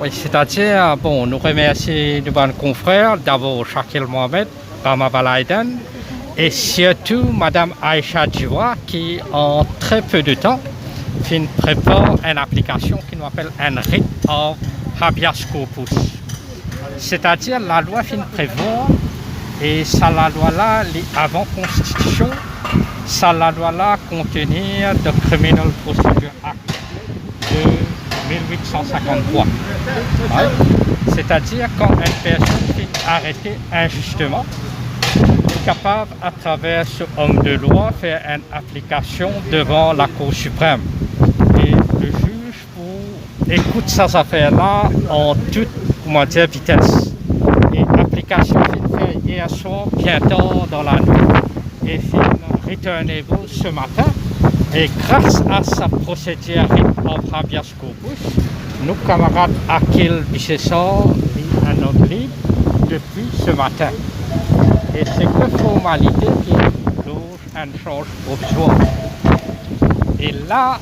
Oui, c'est-à-dire, bon, nous remercions nos confrères, d'abord Shakil Mohamed, Rama Balaïdan, et surtout Madame Aïcha Djiwa, qui en très peu de temps prépare une application qui nous appelle un writ of habeas corpus. C'est-à-dire, la loi prévoit, et ça la loi là, avant Constitution, ça la loi là contenir le Criminal Procedure Act de 1853. Ouais. C'est-à-dire quand une personne est arrêtée injustement, est capable à travers ce homme de loi faire une application devant la Cour suprême. Et le juge écoute ces affaires-là en toute vitesse. Et l'application est faite hier soir, bien tard dans la nuit, et est returnable ce matin. Et grâce à sa procédure of habeas corpus, nos camarades Akil Bissessor et un homme libre depuis ce matin. Et c'est que formalité qui loge un change provisoire. Et là,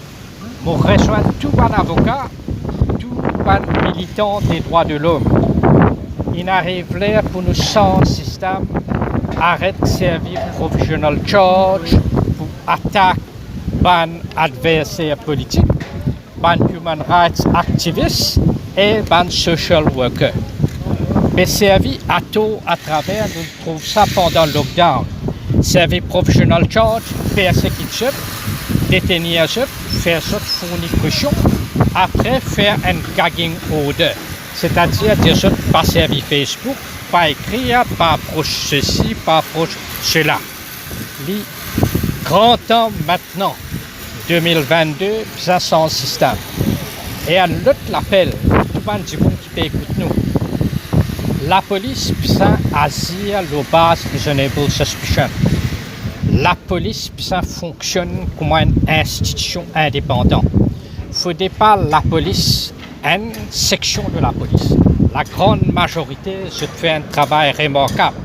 on rejoint tout un avocat, tout un militant des droits de l'homme. Il arrive là pour nous sans système, arrête de servir provisional charge pour attaquer ban adversaire politique, ban human rights activistes et ban social worker. Mais servi à tout à travers, nous trouvons ça pendant le lockdown. Servi professional charge, persécution, détenir, faire ça fournir caution, après faire un gagging order. C'est-à-dire dire ça, pas servi Facebook, pas écrire, pas approche ceci, pas approche cela. Les grand temps maintenant, 2022, ça sans système. Et un autre l'appel, tout le monde du monde qui peut écouter nous. La police ça agir le base reasonable suspicion. La police ça fonctionne comme une institution indépendante. Il faut pas la police, une section de la police. La grande majorité se fait un travail remarquable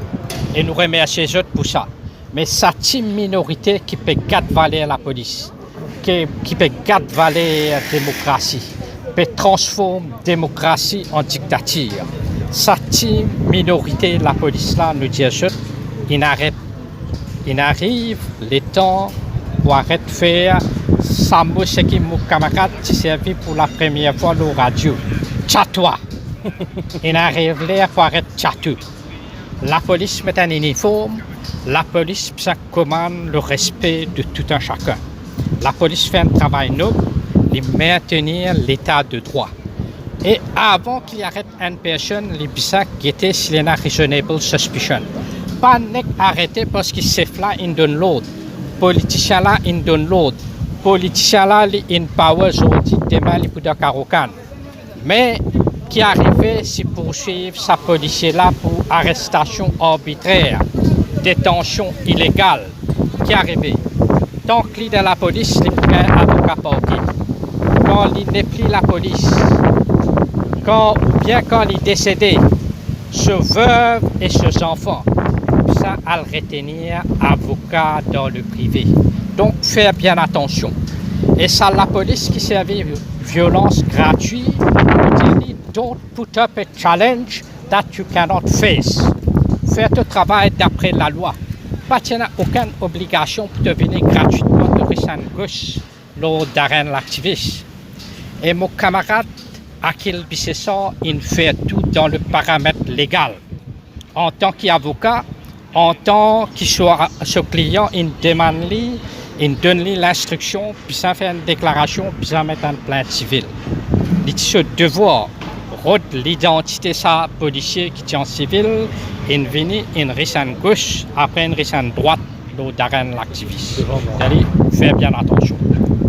et nous remercions eux pour ça. Mais cette minorité qui peut garder la police, qui peut garder la démocratie, peut transformer la démocratie en dictature. Cette minorité de la police là nous dit il arrive le temps pour arrêter de faire ça ce qui mon camarade qui servi pour la première fois le radio. Tchatwa. Il arrive là pour arrêter de chatouer. La police met un uniforme. La police commande le respect de tout un chacun. La police fait un travail noble de maintenir l'état de droit. Et avant qu'il arrête une personne, les bisac étaient s'il y a reasonable suspicion. Pas arrêté parce qu'il s'est là, il donne l'autre. Politicien là, il donne l'autre. Politicien là, il a power aujourd'hui, demain, il peut dire Karokan. Mais qui arrivait, c'est poursuivre sa policier là pour arrestation arbitraire. Détention illégale qui est arrivée. Tant qu'il est dans la police, il est un avocat parquet. Quand il n'est plus la police, ou bien quand il est décédé, ce veuve et ses enfants, ça à le retenir avocat dans le privé. Donc faire bien attention. Et ça, la police qui servait violence gratuite, don't put up a challenge that you cannot face. Faire le travail d'après la loi. Pas qu'il n'y a aucune obligation pour devenir gratuitement de récent gauche lors d'arène l'activiste. Et mon camarade Akil Bissessor, il fait tout dans le paramètre légal. En tant qu'avocat, en tant que ce client, il demande, il donne l'instruction, puis ça fait une déclaration, puis ça met une plainte civile. Il a ce devoir de l'identité sa policier qui tient en civil, il vient une récente gauche, après une récente droite, lors d'arène l'activiste. C'est-à-dire, faire bien attention.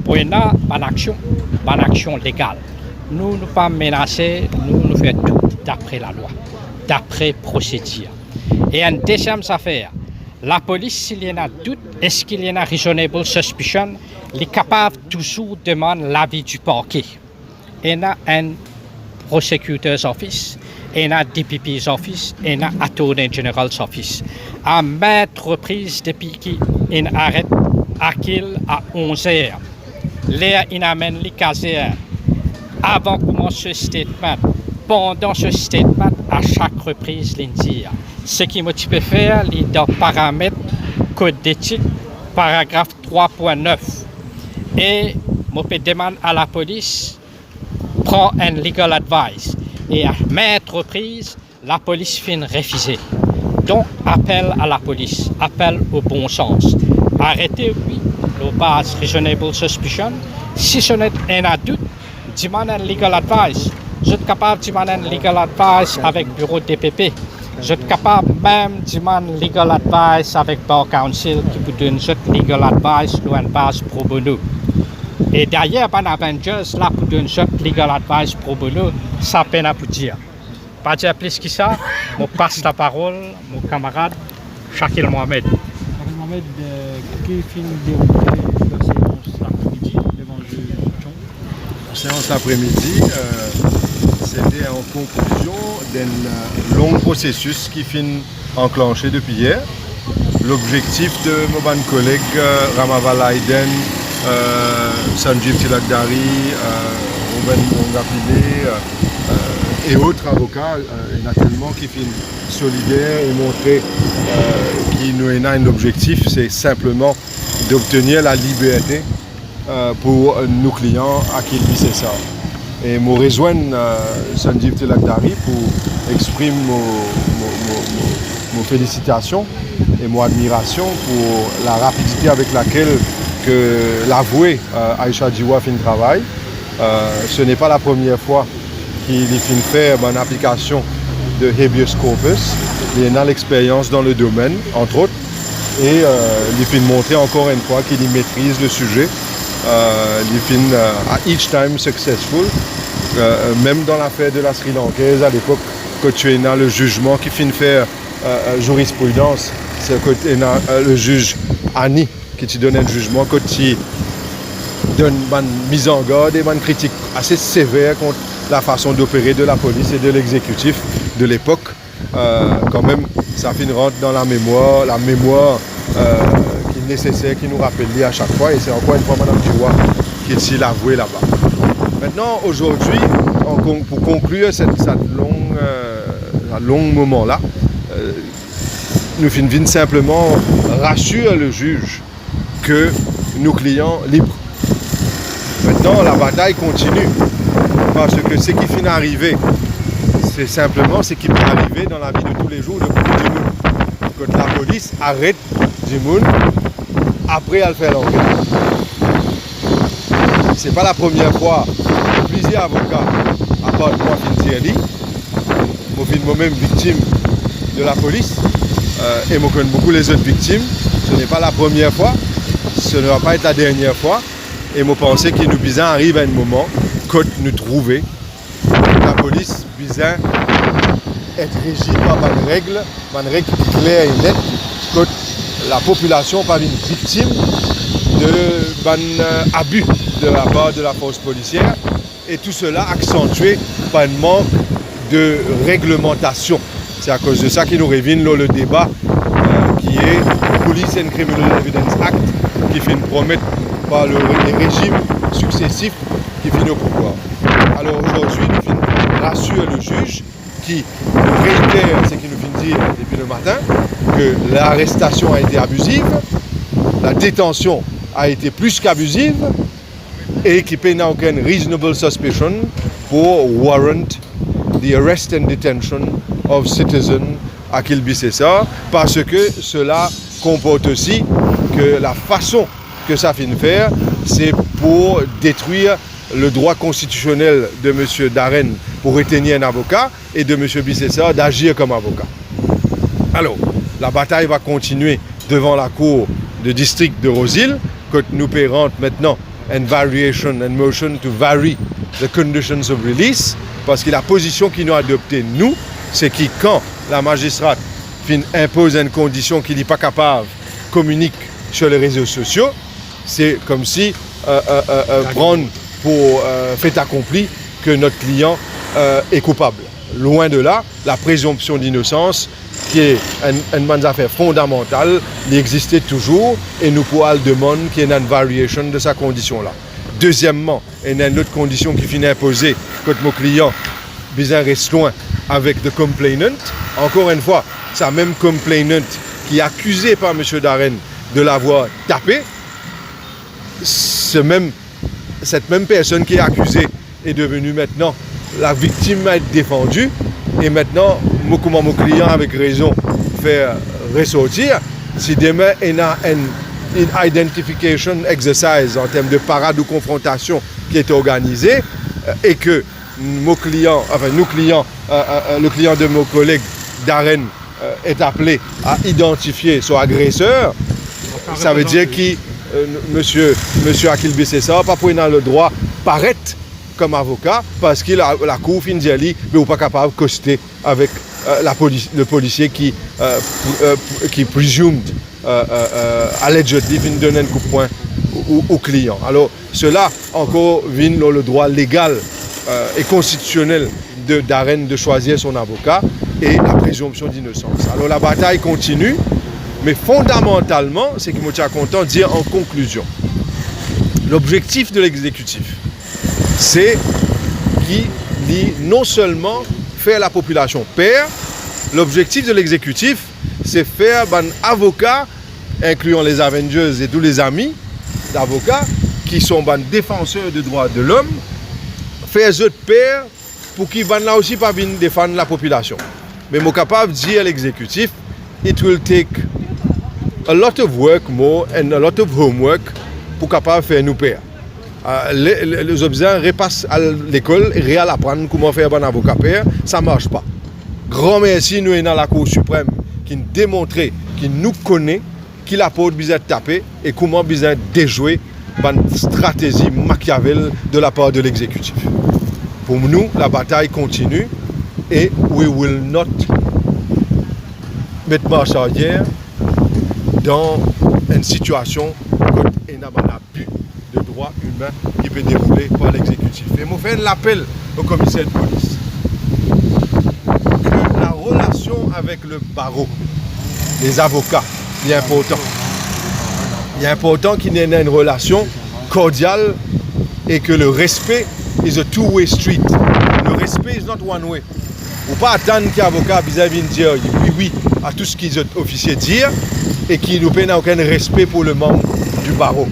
Pour une action légale. Nous ne pas menacer, nous faisons tout d'après la loi, d'après procédure. Et une deuxième affaire, la police, s'il y en a doute, est-ce qu'il y en a reasonable suspicion, il est capable toujours de demander l'avis du parquet. Il y a un prosecutor's office, il y a un DPP's office, il y a un attorney general's office. À maintes reprises depuis qu'il arrête Akil à 11h, l'air il amène les casers. Avant de commencer ce statement, pendant ce statement, à chaque reprise, il dit ce qui m'a tu peux faire, il dans paramètres code d'éthique, paragraphe 3.9. Et je peux demander à la police, prend un legal advice. Et à maintes reprises, la police finit refuser. Donc, appel à la police, appel au bon sens. Arrêtez, oui, le base reasonable suspicion. Si ce n'est un doute, demandez un legal advice. Je suis capable de demander un legal advice avec le bureau DPP. Je suis capable même de demander legal advice avec Bar Council qui vous donne cette legal advice sur une base pro bono. Et d'ailleurs, les Avengers, là, pour donner cette legal advice pro bono, ça peine à vous dire. Pas dire plus que ça, je passe la parole à mon camarade Shakil Mohamed. Shakil Mohamed, qui finit de la séance l'après-midi devant le juge Chong? La séance l'après-midi, c'était en conclusion d'un long processus qui finit enclenché depuis hier. L'objectif de mon collègue Ramaval Aiden, Sanjeev Tilakdari, Ruben Bongapile et autres avocats, il y en a tellement qui finissent solidaires et montrer qu'il nous a un objectif, c'est simplement d'obtenir la liberté pour nos clients à qui c'est ça. Et je rejoins Sanjeev Tilakdari pour exprimer mes félicitations et mon admiration pour la rapidité avec laquelle que l'avoué Aisha Jiwa fait un travail. Ce n'est pas la première fois qu'il fait faire une application de habeas corpus. Il a l'expérience dans le domaine, entre autres, et il fait montrer encore une fois qu'il maîtrise le sujet. Il fait à each time successful, même dans l'affaire de la Sri Lankaise à l'époque, quand tu es dans le jugement qui fait faire jurisprudence, c'est que tu es le juge Annie qui te donne un jugement, quand tu donne une mise en garde et une critique assez sévère contre la façon d'opérer de la police et de l'exécutif de l'époque. Quand même, ça finit rentre dans la mémoire qui est nécessaire, qui nous rappelle à chaque fois, et c'est encore une fois Mme Jiwa qui est ici l'avoué là-bas. Maintenant, aujourd'hui, pour conclure cette long moment-là, nous finissons simplement rassurer le juge que nos clients libres. Maintenant, la bataille continue, parce que ce qui finit d'arriver, c'est simplement ce qui peut arriver dans la vie de tous les jours de beaucoup de monde. Quand la police arrête du monde, après elle fait l'enquête. Ce n'est pas la première fois que plusieurs avocats, à part moi, Fintieri, moi-même victime de la police, et je connais beaucoup les autres victimes. Ce n'est pas la première fois, ce ne va pas être la dernière fois. Et je pense que nous besoin arrive à un moment quand nous trouvons la police besoin être régie par une règle claire et nette, quand la population n'est pas une victime d'un abus de la part de la force policière, et tout cela accentué par un manque de réglementation. C'est à cause de ça qu'il nous revient le débat qui est le Police and Criminal Evidence Act, qui fait une promesse par les régimes successifs qui finissent au pouvoir. Alors aujourd'hui, nous rassurons le juge qui réitère ce qu'il nous vient dire depuis le matin, que l'arrestation a été abusive, la détention a été plus qu'abusive, et qu'il n'y a aucune reasonable suspicion pour warrant the arrest and detention of citizens à Kilbissessa, parce que cela comporte aussi que la façon que ça finit de faire, c'est pour détruire le droit constitutionnel de M. Darren pour retenir un avocat et de M. Bissessa d'agir comme avocat. Alors, la bataille va continuer devant la cour de district de Rosehill, quand nous payerons maintenant une motion to vary the conditions of release, parce que la position qu'ils nous adoptée, nous, c'est que quand la magistrate impose une condition qu'il n'est pas capable de communiquer sur les réseaux sociaux, c'est comme si prendre pour fait accompli que notre client est coupable. Loin de là, la présomption d'innocence, qui est une affaire fondamentale, il existait toujours, et nous pourrons demander qu'il y ait une variation de sa condition-là. Deuxièmement, il y a une autre condition qui finit imposée quand mon client besoin reste loin avec le complainant. Encore une fois, c'est même complainant qui est accusé par M. Darren de l'avoir tapé. Cette même personne qui est accusée est devenue maintenant la victime à être défendue. Et maintenant, comment mon client, avec raison, fait ressortir. Si demain, il y a une identification exercise en termes de parade ou confrontation qui est organisée et que nos clients, le client de mon collègue Darren est appelé à identifier son agresseur, ça veut dire que monsieur Akil Bessessa n'a pas pris le droit paraître comme avocat parce que la cour fin de lui, mais n'est pas capable de coster avec le policier qui présume allegedly vient donner un coup de poing au client. Alors cela encore vient dans le droit légal et constitutionnel de Darren de choisir son avocat et la présomption d'innocence. Alors la bataille continue, mais fondamentalement, c'est que je suis content de dire en conclusion, l'objectif de l'exécutif, c'est qu'il non seulement faire la population peur, l'objectif de l'exécutif, c'est faire un avocat, incluant les Avengers et tous les amis d'avocats, qui sont des défenseurs des droits de l'homme, faire eux de peur pour qu'ils ne là aussi pas venir défendre la population. Mais je suis capable de dire à l'exécutif, it will take a lot of work more and a lot of homework pour capable faire nous peur. Les obsédants repassent à l'école et réal apprendre comment faire un avocat peur, ça ne marche pas. Grand merci, nous sommes dans la Cour suprême qui nous démontre, qui nous connaît, qui la porte besoin de taper et comment besoin de déjouer une stratégie machiavélique de la part de l'exécutif. Pour nous, la bataille continue et we will not mettre marche arrière dans une situation où il y a un abus de droits humains qui peut dérouler par l'exécutif. Et je fais un appel au commissaire de police que la relation avec le barreau, les avocats, est important. Il est important qu'il y ait une relation cordiale et que le respect is a two-way street. Le respect is not one way. Il ne faut pas attendre qu'un avocat vienne dire oui à tout ce qu'ils ont officier dire et qu'il nous n'a aucun respect pour le membre du barreau.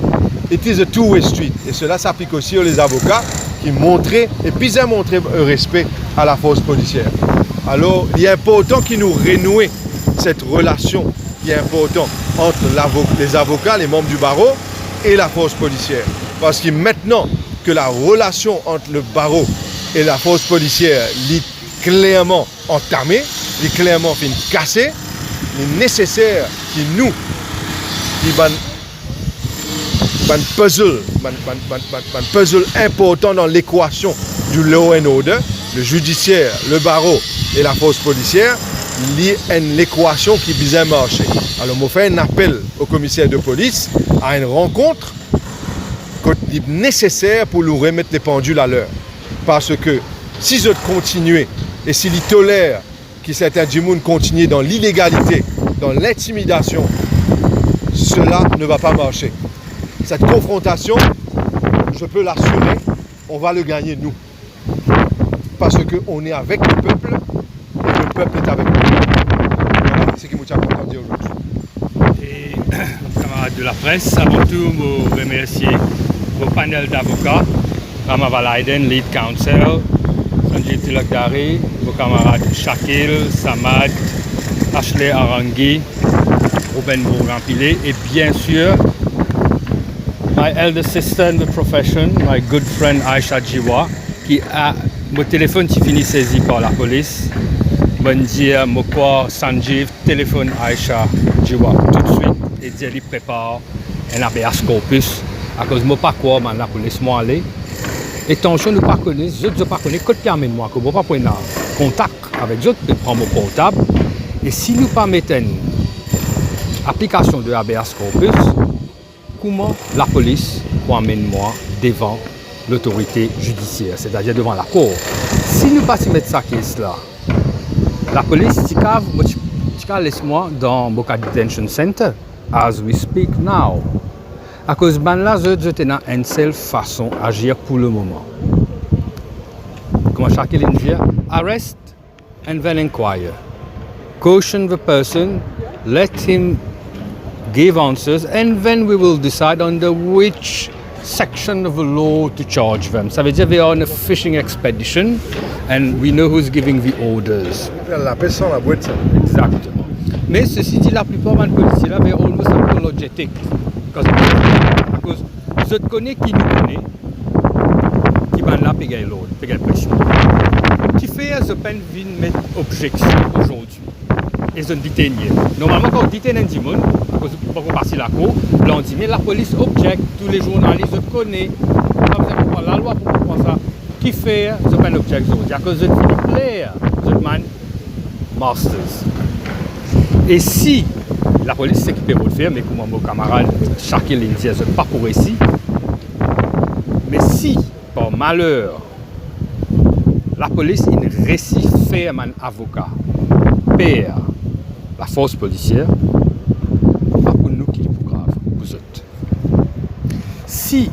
It is a two-way street. Et cela s'applique aussi aux avocats qui montraient et bien montrer un respect à la force policière. Alors, il est important qu'il nous renoue cette relation qui est importante entre les avocats, les membres du barreau et la force policière. Parce que maintenant que la relation entre le barreau et la force policière est clairement entamée, est clairement cassée, il est nécessaire que nous, qui un puzzle important dans l'équation du law and order, le judiciaire, le barreau et la force policière, il y a une équation qui bien marcher. Alors, je fais un appel au commissaire de police à une rencontre qui est nécessaire pour nous remettre les pendules à l'heure. Parce que si je continue et s'ils tolèrent que certains du monde continuent dans l'illégalité, dans l'intimidation, cela ne va pas marcher. Cette confrontation, je peux l'assurer, on va le gagner nous. Parce qu'on est avec le peuple et le peuple est avec nous. Voilà, c'est ce que je suis content de dire aujourd'hui. Et camarades de la presse, avant tout, je remercie vos panels d'avocats, Rama Valaiden, Lead Counsel, Sanjit Tilakdari, vos camarades Shakil, Samad, Ashley Arangui, Ruben Bourgampilé et bien sûr, my elder sister in the profession, my good friend Aisha Jiwa, qui a mon téléphone qui finit saisi par la police. Bon dire, mon quoi Sanjiv téléphone Aisha Jiwa tout de suite et dit qu'il prépare un habeas corpus à cause de moi pas quoi, mais la police m'a allé. Et attention, nous pas connaissons, je ne pas connaissons que le permis de moi, que je ne pas prendre contact avec eux, je prends mon portable. Et si nous pas mettons une application de habeas corpus, comment la police peut amener moi devant l'autorité judiciaire, c'est-à-dire devant la cour. Si nous pas mettre ça caisse là, la police laisse-moi dans Boca Detention Center, as we speak now. À cause de là, je dans une seule façon d'agir pour le moment. comment Shaquille dit, arrest and then inquire. Caution the person, let him give answers, and then we will decide under which section of the law to charge them. Ça veut dire they are on a fishing expedition and we know who's giving the orders. La paix sans la boîte, ça. Exactement. Mais ceci dit, la plupart des policiers là, they almost apologetic. Because je connais qui nous connaît, qui va là payer l'ordre, payer pression. Qui fait ce peine de mettre objection aujourd'hui. Et je ne détiens. Normalement, quand on détient un dimon, parce qu'on passe la cour, là on dit, mais la police objecte, tous les journalistes connaissent. La loi pour comprendre ça. Qui fait ce peine objection aujourd'hui? À cause de plaire, je demande masters. Et si la police s'équipe pour le faire, mais comme mon camarade Shaquille dit, je ne pas pour ici. Mais si, par malheur, la police ne réussit à faire un avocat, père, la force policière, pas pour nous qui est plus grave, pour eux. Si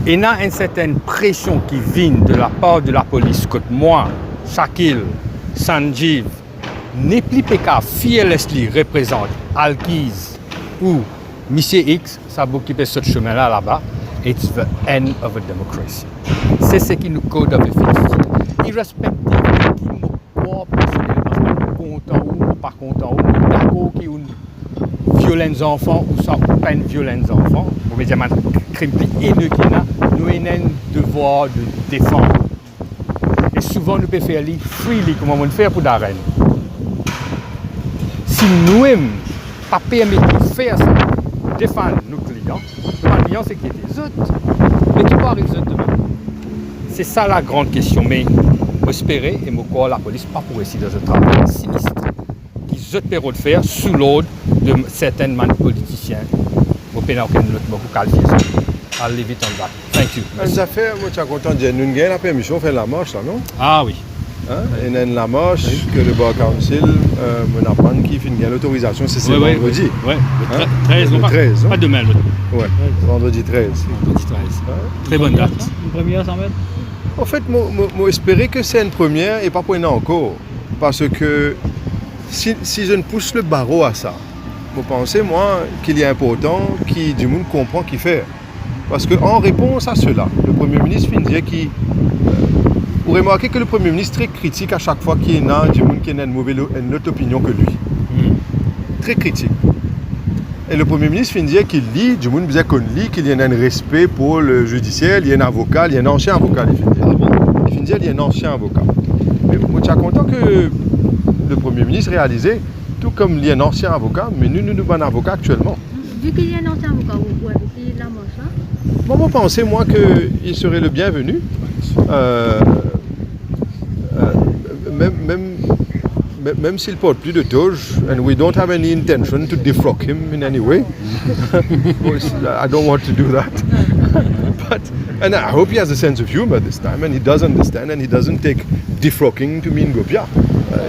il y a une certaine pression qui vient de la part de la police, que moi, Shaquille, Sanjeev, n'est plus qu'à fearlessly représente Alkiz ou Monsieur X, ça va occuper ce chemin-là là-bas, it's the end of a democracy. C'est ce qui nous code avec les irrespectif de qui nous croit personnellement, content ou pas content, ou d'accord qui ont violents enfants ou ça peine violents enfants, pour me dire un crime plus haineux qu'il y a, nous avons un devoir de défendre. Et souvent nous pouvons faire les freely, comme on fait pour l'arène. Si nous-mêmes pas permettre de faire ça, défendre nos clients c'est qui est des autres. Mais qui va arriver demain? C'est ça la grande question. Mais j'espérais et je crois la police pas pour essayer de ce travail sinistre qu'ils ont de faire sous l'ordre de certains politiciens. Je ne peux pas qualifier ça. I'll leave it on that. Thank you. Une affaire, moi, je suis content de dire, nous avons la permission de faire la marche, là, non? Ah oui. Il y a la marche que le Bar Council m'a appris qui finit l'autorisation, c'est vendredi. Oui, le 13, le 13, pas demain. Oui, vendredi 13. Vendredi 13. Très bonne date. Une première, 100 mètres? En fait, moi espérais que c'est une première et pas pour une encore. Parce que si je ne pousse le barreau à ça, vous pensez, moi, qu'il est important que du monde comprend qu'il fait. Parce qu'en réponse à cela, le Premier ministre finit qui... Vous remarquez que le Premier ministre est très critique à chaque fois qu'il y a du monde qui a une autre opinion que lui. Très critique. Et le Premier ministre finit qu'il lit, du monde disait qu'on lit, qu'il y a un respect pour le judiciaire, il y a un avocat, il y a un ancien avocat, il finit qu'il y a un ancien avocat. Mais moi, je suis content que le Premier ministre réalisait, tout comme il y a un ancien avocat, mais nous avons un avocat actuellement. Vu qu'il y a un ancien avocat, vous avez fait la manche là? Moi, je pensais, moi, qu'il serait le bienvenu. Même s'il porte plus de toge, and we don't have any intention to defrock him in any way. I don't want to do that. And I hope he has a sense of humor this time, and he does understand, and he doesn't take defrocking to mean gopia.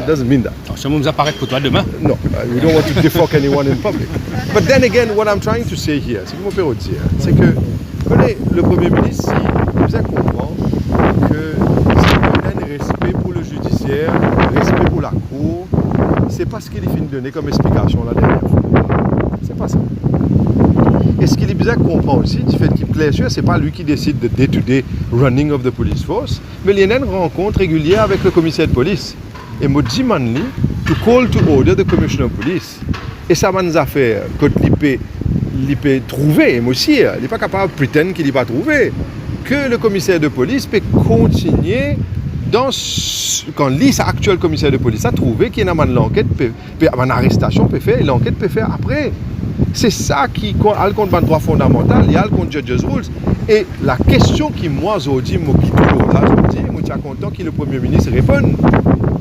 It doesn't mean that. Ça va nous apparaître pour toi demain. No, we don't want to defrock anyone in public. But then again, what I'm trying to say here, c'est que mon dire, c'est que le Premier ministre, il nous a comprendre que s'il y a un respect pour le judiciaire, respect pour la cour, c'est pas ce qu'il finit de donner comme explication la dernière fois. C'est pas ça. Et ce qu'il est bizarre de comprendre aussi, du fait qu'il plaît sûr, c'est pas lui qui décide de day-to-day running of the police force, mais il y a une rencontre régulière avec le commissaire de police. Et moi, je demande to call to order the commissioner of police. Et ça va nous faire que il peut trouver, moi aussi, il n'est pas capable de prétendre qu'il n'a pas trouvé, que le commissaire de police peut continuer quand l'actuel commissaire de police a trouvé qu'il y a une enquête, une arrestation peut faire, et l'enquête peut faire après. C'est ça qui a le contre le droit fondamental, il y a le contre Judges Rules. Et la question qui, moi, aujourd'hui, moi, je suis content que le Premier ministre réponde.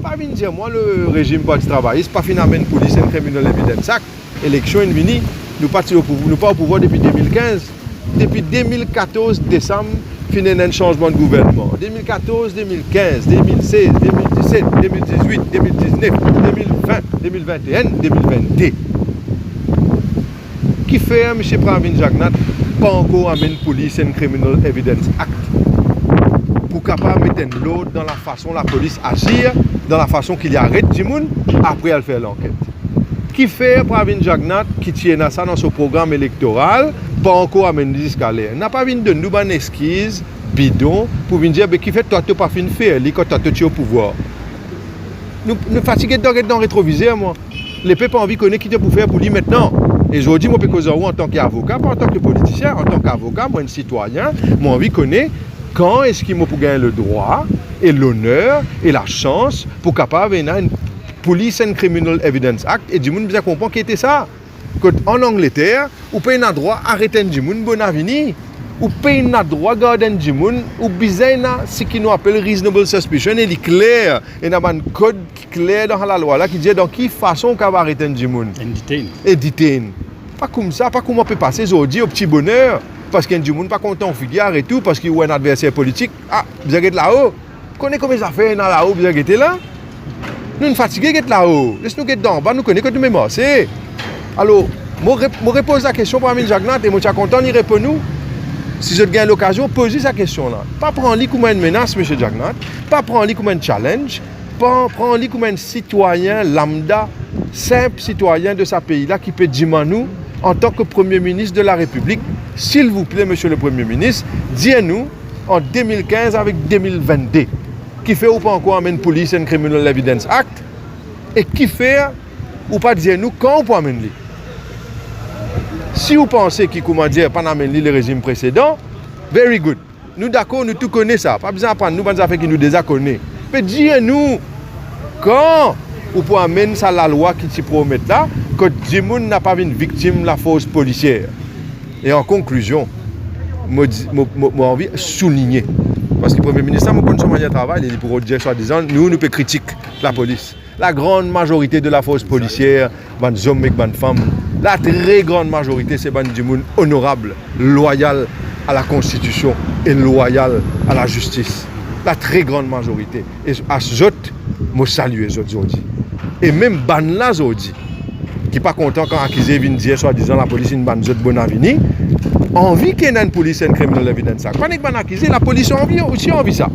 Pas venir dire, moi, le régime pas de travail, pas finalement une police, un criminal evidence act, élection est finie, nous pas au pouvoir depuis 2015. Depuis 2014, décembre, fini un changement de gouvernement. 2014, 2015, 2016, 2017, 2018, 2019, 2020, 2021, 2022. Qui fait, M. Pravin Jagnat, pas encore amener police and criminal evidence act pour pour capable mettre l'autre dans la façon la police agir, dans la façon qu'il arrête du monde, après elle fait l'enquête. Qui fait Pravin Jagnat qui tient ça dans son programme électoral, pas encore amené jusqu'à l'air. N'a pas vu de nous une esquisse bidon pour venir dire qui fait toi tu pas fin faire quand tu es au pouvoir. Nous fatigués dans le rétroviseur moi. Les peuples ont envie de connaître qui te pour faire pour lui maintenant. Et aujourd'hui, moi, je en tant qu'avocat, pas en tant que politicien, en tant qu'avocat, moi, un citoyen, moi, envie de connaître quand est-ce qu'il m'a pour gagner le droit et l'honneur et la chance pour capable d'avoir une Police and Criminal Evidence Act et du monde bien comprendre qui était ça. En Angleterre, ou pas un droit arrêter du monde bon avenir, ou pas un droit garder du monde, ou bien ce qui nous appelle reasonable suspicion et il est clair, et il y a un code clair dans la loi là qui dit dans quelle façon qu'on va arrêter du monde. Et detain. Pas comme ça, pas comme on peut passer aujourd'hui au petit bonheur, parce qu'il y a du monde pas content au figure et tout, parce qu'il y a un adversaire politique. Ah, vous êtes là-haut. Connaissez comment ça fait là-haut, vous êtes là. Nous sommes fatigués d'être là-haut. Laisse-nous être d'en bas, nous connaissons que nous mémoires. Alors, je repose la question pour Pravin Jagnat et je suis content d'y répondre. Si je gagne l'occasion, posez cette question-là. Pas prendre comme une menace, M. Jagnat, pas prendre comme un challenge, pas prendre comme un citoyen lambda, simple citoyen de ce pays-là qui peut dire à nous, en tant que Premier ministre de la République, s'il vous plaît, M. le Premier ministre, dites-nous en 2015 avec 2022, qui fait ou pas encore amener Police and Criminal Evidence Act, et qui fait ou pas dire nous quand on peut amener. Si vous pensez qu'il comment dire pas amener le régime précédent, very good. Nous d'accord, nous tout connaissons ça. Pas besoin d'apprendre nous des affaires qui nous déjà connaissent. Mais dis-nous quand vous pouvez amener ça la loi qui te promet là que du monde n'a pas une victime de la force policière. Et en conclusion, j'ai envie de souligner parce que le Premier ministre, mon son manière de travail, il est pour dire soi-disant, nous pouvons critiquer la police. La grande majorité de la force policière, les hommes et les femmes, la très grande majorité, c'est du monde honorable, loyal à la Constitution et loyal à la justice. La très grande majorité. Et à ce autres, je salue les autres aujourd'hui. Et même ban là aujourd'hui, qui n'est pas content quand accusé vient dire soi-disant la police est une bande de bonne avenir, envie qu'il y ait une police and criminal evidence. Pas que accusé, la police a aussi envie ça.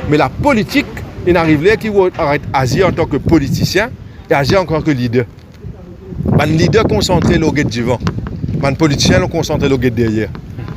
Mais la politique, il arrive là qui arrête agir en tant que politicien et agir en tant que leader. Les leaders concentrés au guet devant. Les politiciens sont concentrés au guet derrière.